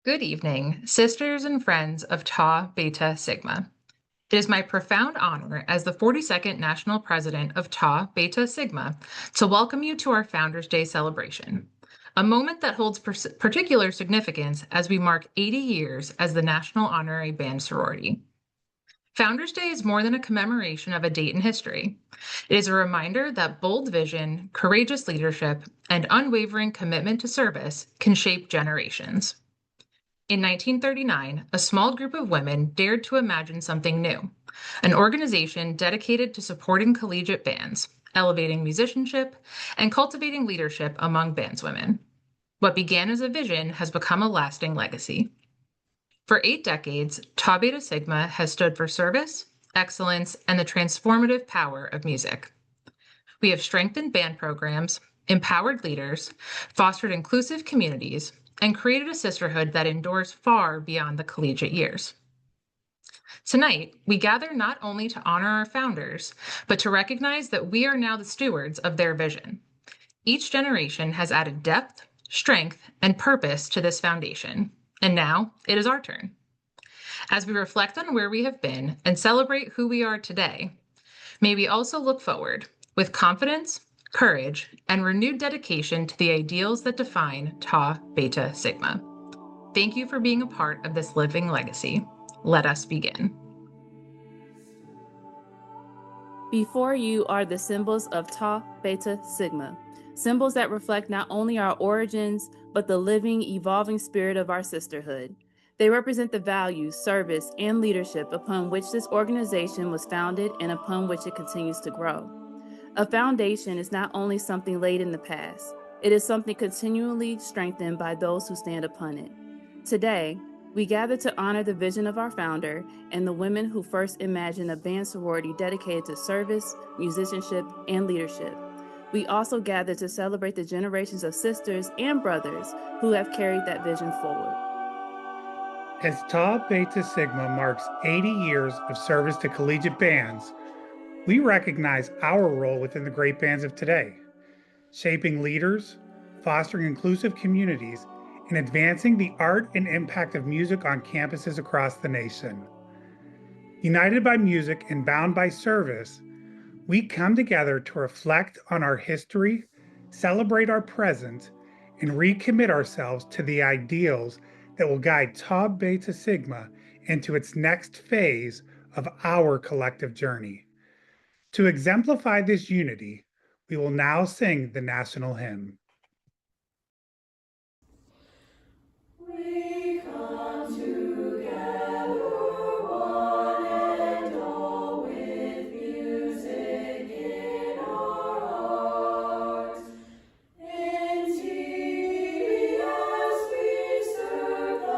Good evening, sisters and friends of Tau Beta Sigma. It is my profound honor as the 42nd National President of Tau Beta Sigma to welcome you to our Founders Day celebration, a moment that holds particular significance as we mark 80 years as the National Honorary Band Sorority. Founders Day is more than a commemoration of a date in history. It is a reminder that bold vision, courageous leadership, and unwavering commitment to service can shape generations. In 1939, a small group of women dared to imagine something new, an organization dedicated to supporting collegiate bands, elevating musicianship, and cultivating leadership among bandswomen. What began as a vision has become a lasting legacy. For 8 decades, Tau Beta Sigma has stood for service, excellence, and the transformative power of music. We have strengthened band programs, empowered leaders, fostered inclusive communities, and created a sisterhood that endures far beyond the collegiate years. Tonight, we gather not only to honor our founders, but to recognize that we are now the stewards of their vision. Each generation has added depth, strength, and purpose to this foundation, and now it is our turn. As we reflect on where we have been and celebrate who we are today, may we also look forward with confidence, courage, and renewed dedication to the ideals that define Tau Beta Sigma. Thank you for being a part of this living legacy. Let us begin. Before you are the symbols of Tau Beta Sigma, symbols that reflect not only our origins, but the living, evolving spirit of our sisterhood. They represent the values, service, and leadership upon which this organization was founded and upon which it continues to grow. A foundation is not only something laid in the past, it is something continually strengthened by those who stand upon it. Today, we gather to honor the vision of our founder and the women who first imagined a band sorority dedicated to service, musicianship, and leadership. We also gather to celebrate the generations of sisters and brothers who have carried that vision forward. As Tau Beta Sigma marks 80 years of service to collegiate bands, we recognize our role within the great bands of today, shaping leaders, fostering inclusive communities, and advancing the art and impact of music on campuses across the nation. United by music and bound by service, we come together to reflect on our history, celebrate our present, and recommit ourselves to the ideals that will guide Tau Beta Sigma into its next phase of our collective journey. To exemplify this unity, we will now sing the national hymn. We come together, one and all, with music in our hearts. In thee as we serve the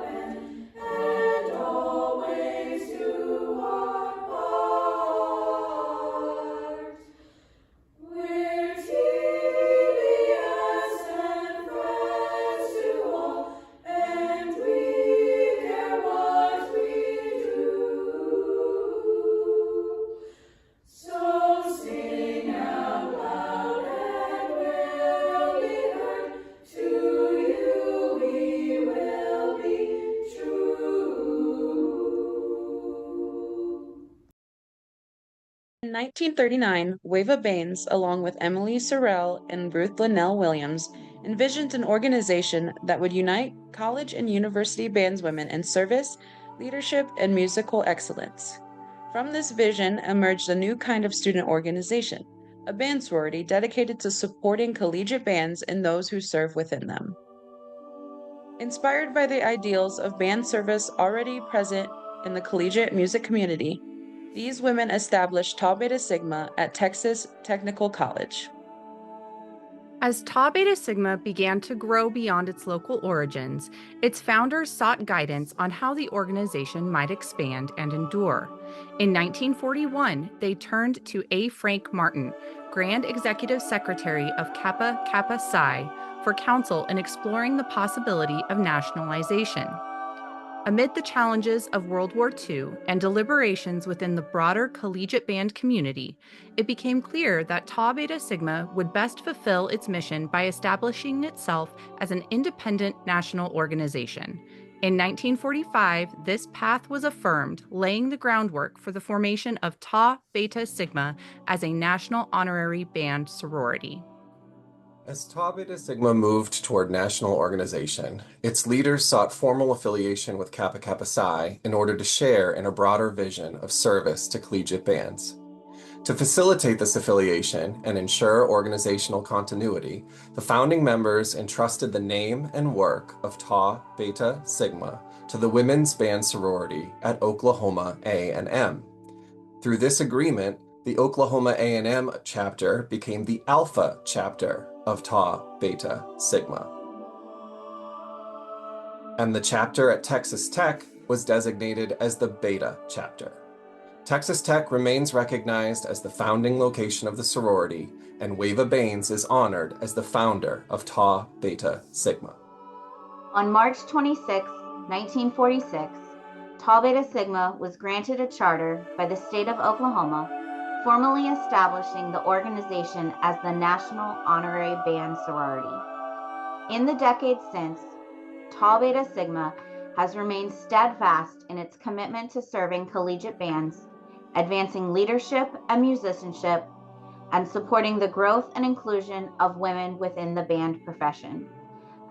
band, and always to our heart. We're tedious and friends to all, and we care what we do. So sing out loud and we'll be heard. To you we will be true. In 1939, Wava Baines, along with Emily Sorrell and Ruth Linnell Williams, envisioned an organization that would unite college and university bandswomen in service, leadership, and musical excellence. From this vision emerged a new kind of student organization, a band sorority dedicated to supporting collegiate bands and those who serve within them. Inspired by the ideals of band service already present in the collegiate music community, these women established Tau Beta Sigma at Texas Technical College. As Tau Beta Sigma began to grow beyond its local origins, its founders sought guidance on how the organization might expand and endure. In 1941, they turned to A. Frank Martin, Grand Executive Secretary of Kappa Kappa Psi, for counsel in exploring the possibility of nationalization. Amid the challenges of World War II and deliberations within the broader collegiate band community, it became clear that Tau Beta Sigma would best fulfill its mission by establishing itself as an independent national organization. In 1945, this path was affirmed, laying the groundwork for the formation of Tau Beta Sigma as a national honorary band sorority. As Tau Beta Sigma moved toward national organization, its leaders sought formal affiliation with Kappa Kappa Psi in order to share in a broader vision of service to collegiate bands. To facilitate this affiliation and ensure organizational continuity, the founding members entrusted the name and work of Tau Beta Sigma to the Women's Band Sorority at Oklahoma A&M. Through this agreement, the Oklahoma A&M chapter became the Alpha chapter of Tau Beta Sigma. And the chapter at Texas Tech was designated as the Beta chapter. Texas Tech remains recognized as the founding location of the sorority, and Wava Baines is honored as the founder of Tau Beta Sigma. On March 26, 1946, Tau Beta Sigma was granted a charter by the state of Oklahoma, formally establishing the organization as the National Honorary Band Sorority. In the decades since, Tau Beta Sigma has remained steadfast in its commitment to serving collegiate bands, advancing leadership and musicianship, and supporting the growth and inclusion of women within the band profession,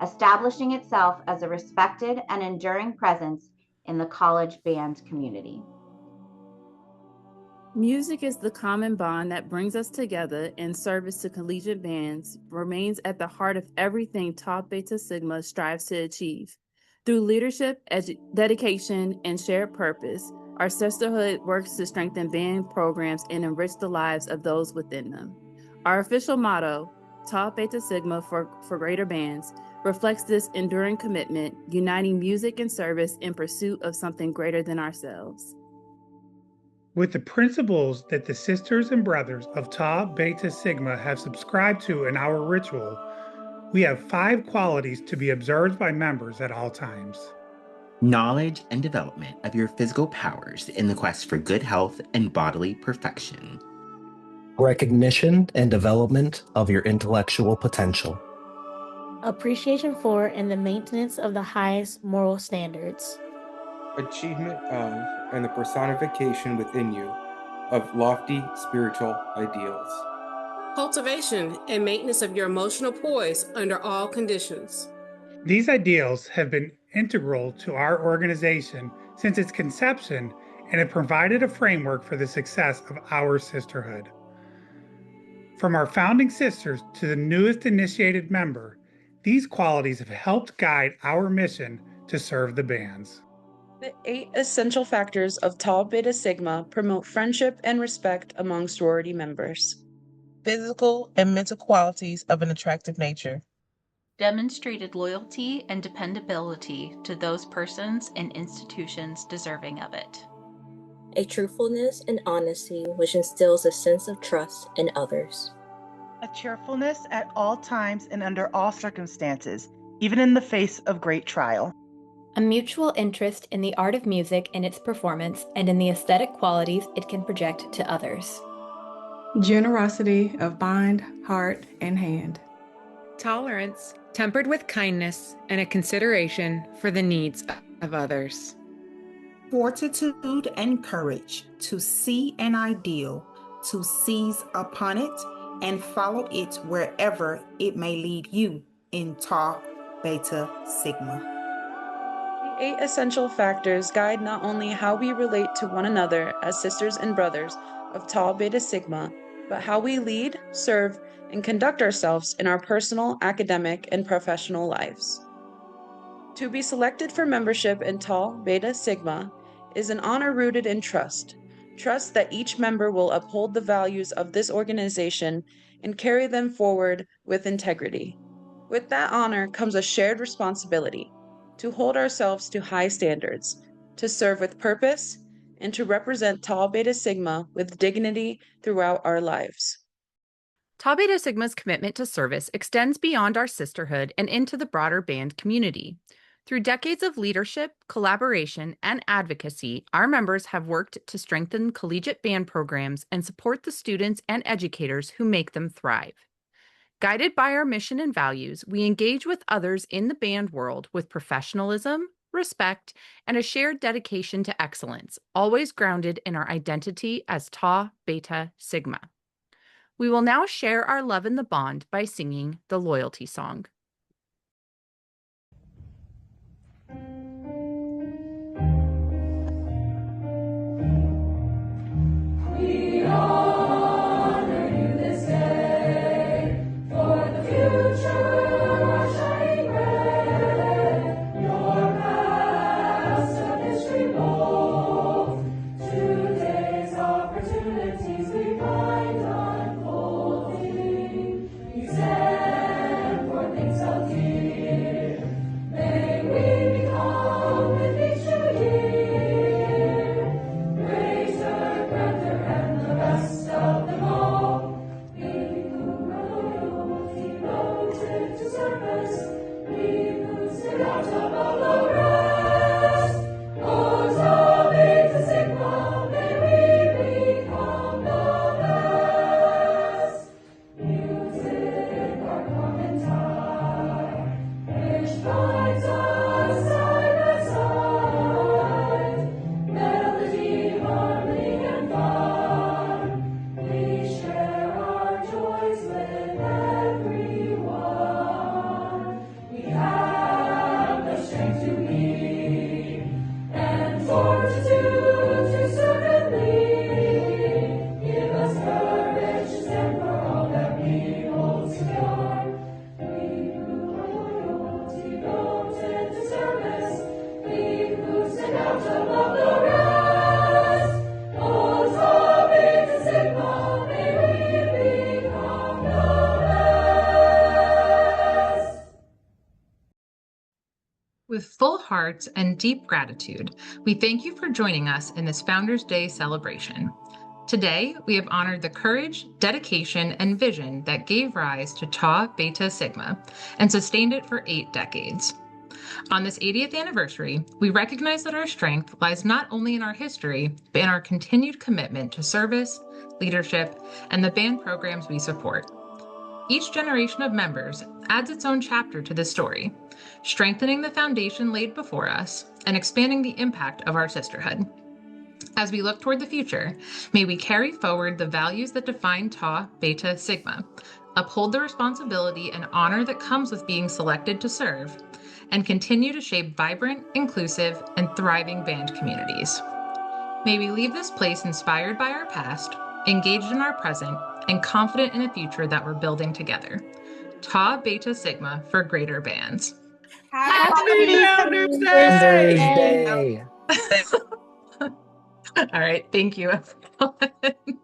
establishing itself as a respected and enduring presence in the college band community. Music is the common bond that brings us together in service to collegiate bands, remains at the heart of everything Tau Beta Sigma strives to achieve. Through leadership, dedication, and shared purpose, our sisterhood works to strengthen band programs and enrich the lives of those within them. Our official motto, Tau Beta Sigma for Greater Bands, reflects this enduring commitment, uniting music and service in pursuit of something greater than ourselves. With the principles that the sisters and brothers of Tau Beta Sigma have subscribed to in our ritual, we have 5 qualities to be observed by members at all times. Knowledge and development of your physical powers in the quest for good health and bodily perfection. Recognition and development of your intellectual potential. Appreciation for and the maintenance of the highest moral standards. Achievement of and the personification within you of lofty spiritual ideals. Cultivation and maintenance of your emotional poise under all conditions. These ideals have been integral to our organization since its conception and have provided a framework for the success of our sisterhood. From our founding sisters to the newest initiated member, these qualities have helped guide our mission to serve the bands. The 8 essential factors of Tau Beta Sigma promote friendship and respect among sorority members. Physical and mental qualities of an attractive nature. Demonstrated loyalty and dependability to those persons and institutions deserving of it. A truthfulness and honesty which instills a sense of trust in others. A cheerfulness at all times and under all circumstances, even in the face of great trial. A mutual interest in the art of music and its performance and in the aesthetic qualities it can project to others. Generosity of mind, heart, and hand. Tolerance, tempered with kindness and a consideration for the needs of others. Fortitude and courage to see an ideal, to seize upon it, and follow it wherever it may lead you in Tau Beta Sigma. The 8 essential factors guide not only how we relate to one another as sisters and brothers of Tau Beta Sigma, but how we lead, serve, and conduct ourselves in our personal, academic, and professional lives. To be selected for membership in Tau Beta Sigma is an honor rooted in trust. Trust that each member will uphold the values of this organization and carry them forward with integrity. With that honor comes a shared responsibility to hold ourselves to high standards, to serve with purpose, and to represent Tau Beta Sigma with dignity throughout our lives. Tau Beta Sigma's commitment to service extends beyond our sisterhood and into the broader band community. Through decades of leadership, collaboration, and advocacy, our members have worked to strengthen collegiate band programs and support the students and educators who make them thrive. Guided by our mission and values, we engage with others in the band world with professionalism, respect, and a shared dedication to excellence, always grounded in our identity as Tau Beta Sigma. We will now share our love in the bond by singing the Loyalty Song. We honor you this day, for the future our shining red. Your past of history bold, today's opportunities we find unfolding. We stand for things held dear. May we become with each new year greater, grander, and the best of them all. We who are loyal, devoted to service, we who stand out above the rest. Oh, Tau Beta Sigma, may we become the best. Music, our common tie, which binds us side by side. Melody, harmony, and fun. We share our joys with everyone. We have the strength to lead and fortitude to serve and lead. Give us courage to stand for all that we hold secure. We who are loyal, devoted to service, we who stand out above the rest. Oh, Tau Beta Sigma, may we become the best. With full hearts and deep gratitude, we thank you for joining us in this Founders Day celebration. Today, we have honored the courage, dedication, and vision that gave rise to Tau Beta Sigma and sustained it for 8 decades. On this 80th anniversary, we recognize that our strength lies not only in our history, but in our continued commitment to service, leadership, and the band programs we support. Each generation of members adds its own chapter to this story, strengthening the foundation laid before us and expanding the impact of our sisterhood. As we look toward the future, may we carry forward the values that define Tau Beta Sigma, uphold the responsibility and honor that comes with being selected to serve, and continue to shape vibrant, inclusive, and thriving band communities. May we leave this place inspired by our past, engaged in our present, and confident in a future that we're building together. Tau Beta Sigma for greater bands. Happy Founders Founders Day! Day. All right, thank you, everyone.